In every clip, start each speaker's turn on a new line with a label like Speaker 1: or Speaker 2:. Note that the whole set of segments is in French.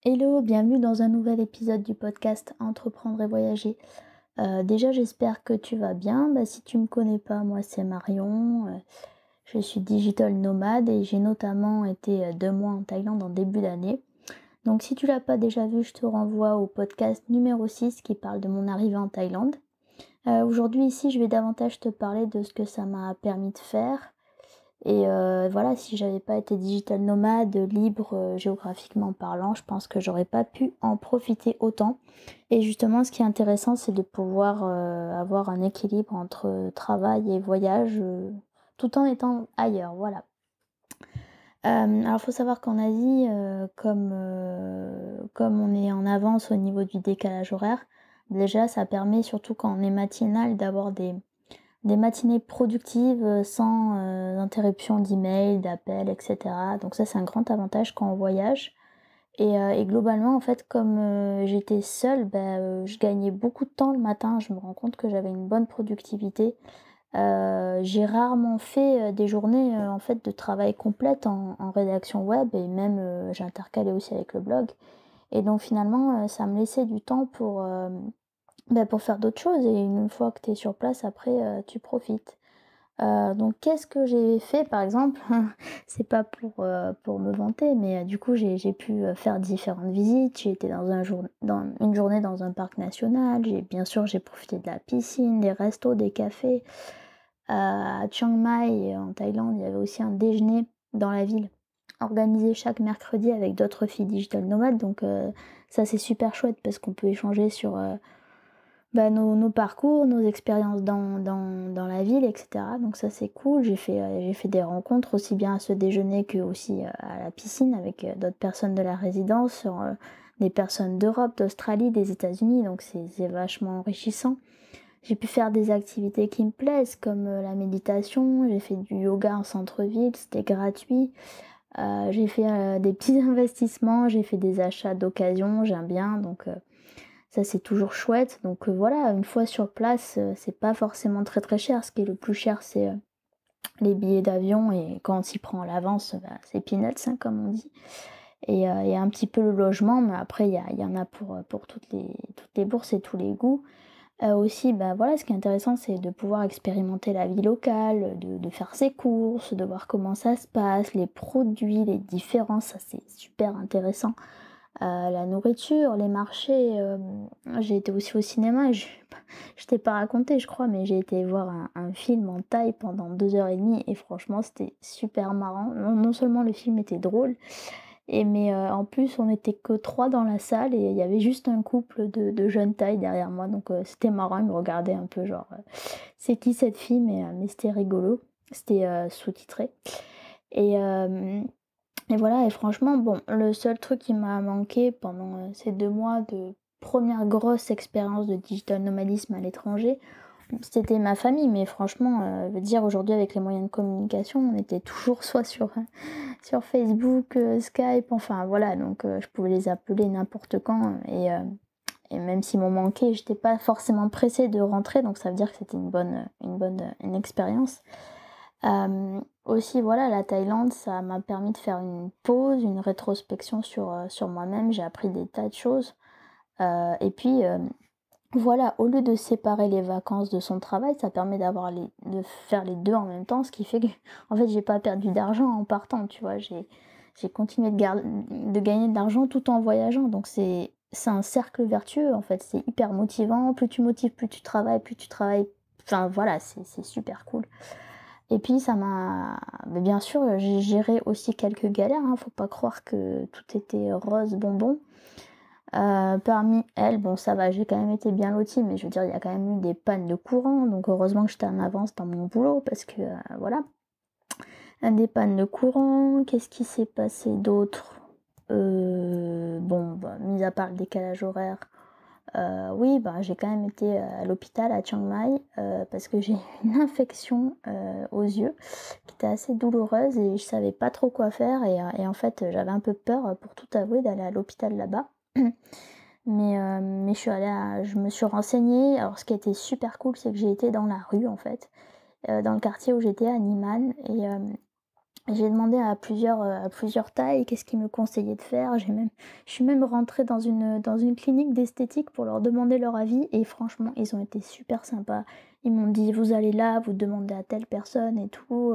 Speaker 1: Hello, bienvenue dans un nouvel épisode du podcast Entreprendre et voyager. Déjà, j'espère que tu vas bien. Si tu me connais pas, moi c'est Marion. Je suis digital nomade et j'ai notamment été 2 mois en Thaïlande en début d'année. Donc si tu l'as pas déjà vu, je te renvoie au podcast numéro 6 qui parle de mon arrivée en Thaïlande. Aujourd'hui ici, je vais davantage te parler de ce que ça m'a permis de faire. Et voilà, si j'avais pas été digital nomade, libre, géographiquement parlant, je pense que j'aurais pas pu en profiter autant. Et justement, ce qui est intéressant, c'est de pouvoir, avoir un équilibre entre travail et voyage, tout en étant ailleurs, voilà. Alors faut savoir qu'en Asie, comme on est en avance au niveau du décalage horaire, déjà ça permet, surtout quand on est matinal, d'avoir des matinées productives, sans, interruption d'emails, d'appels et cetera. Donc ça, c'est un grand avantage quand on voyage et globalement, en fait, comme, j'étais seule, je gagnais beaucoup de temps le matin. Je me rends compte que j'avais une bonne productivité. J'ai rarement fait, des journées, en fait, de travail complètes en rédaction web et même, j'ai intercalé aussi avec le blog et donc finalement, ça me laissait du temps pour faire d'autres choses et une fois que tu es sur place après, tu profites. Donc qu'est-ce que j'ai fait par exemple? C'est pas pour me vanter, mais du coup j'ai pu, faire différentes visites. J'ai été dans une journée dans un parc national, j'ai profité de la piscine, des restos, des cafés. À Chiang Mai, en Thaïlande, il y avait aussi un déjeuner dans la ville, organisé chaque mercredi avec d'autres filles digital nomades donc ça c'est super chouette parce qu'on peut échanger sur, nos parcours, nos expériences dans la ville et cetera, donc ça c'est cool. J'ai fait des rencontres aussi bien à ce déjeuner qu'aussi, à la piscine avec, d'autres personnes de la résidence, des personnes d'Europe, d'Australie, des États-Unis, donc c'est vachement enrichissant. J'ai pu faire des activités qui me plaisent comme, la méditation, j'ai fait du yoga en centre-ville, c'était gratuit. J'ai fait, des petits investissements, j'ai fait des achats d'occasion, j'aime bien donc ça, c'est toujours chouette. Donc voilà, une fois sur place, c'est pas forcément très, très cher. Ce qui est le plus cher, c'est, les billets d'avion et quand on s'y prend à l'avance, c'est peanuts, hein, comme on dit et un petit peu le logement, mais après il y en a pour toutes les bourses et tous les goûts. Aussi, voilà, ce qui est intéressant, c'est de pouvoir expérimenter la vie locale, de faire ses courses, de voir comment ça se passe, les produits, les différences, ça c'est super intéressant. La nourriture, les marchés, j'ai été aussi au cinéma et je t'ai pas raconté je crois, mais j'ai été voir un film en thaï pendant 2 heures et demie et franchement c'était super marrant. Non seulement le film était drôle en plus on était que 3 dans la salle et il y avait juste un couple de jeunes thaïs derrière moi donc c'était marrant, ils me regardaient un peu genre, «C'est qui cette fille?» mais c'était rigolo. C'était, sous-titré et hem et voilà et franchement, bon, le seul truc qui m'a manqué pendant, ces 2 mois de première grosse expérience de digital nomadisme à l'étranger, c'était ma famille. Mais franchement, je veux dire aujourd'hui avec les moyens de communication, on était toujours soit sur Facebook, Skype, enfin voilà, donc je pouvais les appeler n'importe quand et même s'ils m'ont manqué, j'étais pas forcément pressée de rentrer, donc ça veut dire que c'était une expérience. Aussi voilà, la Thaïlande, ça m'a permis de faire une pause, une rétrospection sur moi-même. J'ai appris des tas de choses, et puis, voilà, au lieu de séparer les vacances de son travail, ça permet de faire les 2 en même temps, ce qui fait que en fait, j'ai pas perdu d'argent en partant, tu vois? J'ai continué de gagner de l'argent tout en voyageant, donc c'est un cercle vertueux, en fait. C'est hyper motivant, plus tu motives, plus tu travailles enfin voilà, c'est super cool. Et puis ça m'a bien sûr, j'ai géré aussi quelques galères, hein, faut pas croire que tout était rose bonbon. Parmi elles, bon ça va, j'ai quand même été bien lotie, mais je veux dire, il y a quand même eu des pannes de courant, donc heureusement que j'étais en avance dans mon boulot parce que, voilà. Des pannes de courant, qu'est-ce qui s'est passé d'autre? Bon, mis à part le décalage horaire, oui, j'ai quand même été, à l'hôpital à Chiang Mai, parce que j'ai une infection, aux yeux qui était assez douloureuse et je savais pas trop quoi faire et en fait, j'avais un peu peur, pour tout avouer, d'aller à l'hôpital là-bas. Mais je me suis renseignée. Alors ce qui a été super cool, c'est que j'ai été dans la rue en fait, dans le quartier où j'étais à Niman J'ai demandé à plusieurs tailles, qu'est-ce qu'ils me conseillaient de faire. Je suis même rentrée dans une clinique d'esthétique pour leur demander leur avis et franchement, ils ont été super sympas. Ils m'ont dit: «Vous allez là, vous demandez à telle personne et tout,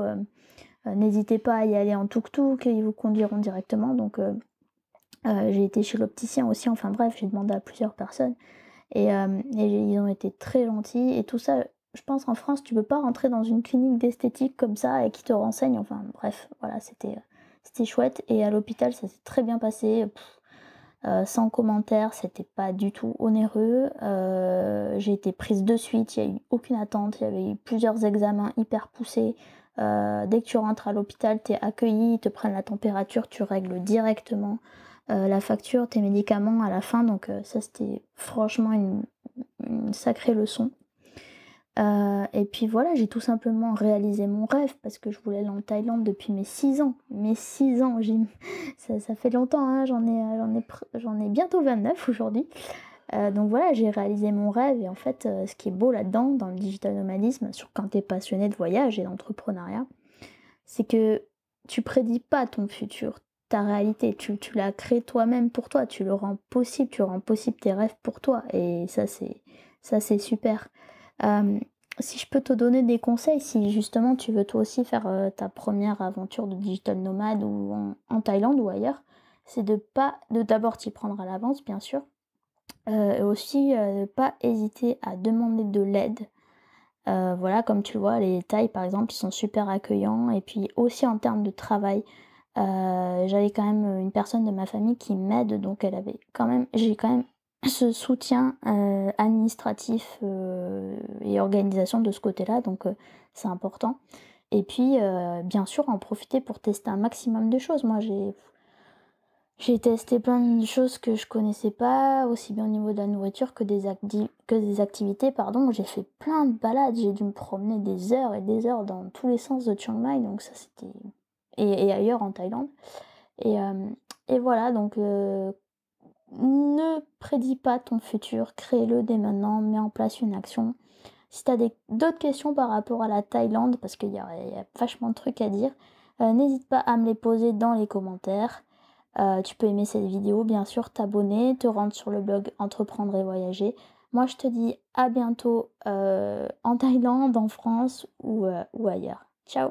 Speaker 1: n'hésitez pas à y aller en tuk-tuk, ils vous conduiront directement». Donc j'ai été chez l'opticien aussi, enfin bref, j'ai demandé à plusieurs personnes et ils ont été très gentils et tout ça. Je pense en France, tu peux pas rentrer dans une clinique d'esthétique comme ça et qui te renseigne, enfin bref, voilà, c'était chouette et à l'hôpital, ça s'est très bien passé, sans commentaire, c'était pas du tout onéreux, j'ai été prise de suite, il y a eu aucune attente, il y avait eu plusieurs examens hyper poussés. Dès que tu rentres à l'hôpital, tu es accueilli, ils te prennent la température, tu règles directement, la facture, tes médicaments à la fin, donc ça c'était franchement une sacrée leçon. Et puis voilà, j'ai tout simplement réalisé mon rêve parce que je voulais aller en Thaïlande depuis mes 6 ans. Mes 6 ans, ça fait longtemps, hein, j'en ai bientôt 29 aujourd'hui. Donc voilà, j'ai réalisé mon rêve et en fait, ce qui est beau là-dedans, dans le digital nomadisme, sur quand tu es passionné de voyage et d'entrepreneuriat, c'est que tu prédis pas ton futur, ta réalité, tu la crées toi-même pour toi, tu le rends possible, tu rends possible tes rêves pour toi et ça c'est super. Hem, Si je peux te donner des conseils, si justement tu veux toi aussi faire, ta première aventure de digital nomade ou en Thaïlande ou ailleurs, c'est de d'abord t'y prendre à l'avance bien sûr, et aussi, pas hésiter à demander de l'aide. Voilà, comme tu le vois, les Thaïs par exemple, ils sont super accueillants et puis aussi en termes de travail, j'avais quand même, une personne de ma famille qui m'aide donc elle avait quand même j'ai quand même ce soutien, administratif, et organisation de ce côté-là donc c'est important et puis, bien sûr en profiter pour tester un maximum de choses. Moi j'ai testé plein de choses que je connaissais pas, aussi bien au niveau de la nourriture que des activités, pardon. J'ai fait plein de balades, j'ai dû me promener des heures et des heures dans tous les sens de Chiang Mai, donc ça c'était et ailleurs en Thaïlande et voilà donc ne prédis pas ton futur, crée-le dès maintenant, mets en place une action. Si tu as d'autres questions par rapport à la Thaïlande, parce qu'il y a vachement de trucs à dire, n'hésite pas à me les poser dans les commentaires. Tu peux aimer cette vidéo, bien sûr, t'abonner, te rendre sur le blog Entreprendre et voyager. Moi, je te dis à bientôt en Thaïlande, en France ou ailleurs. Ciao!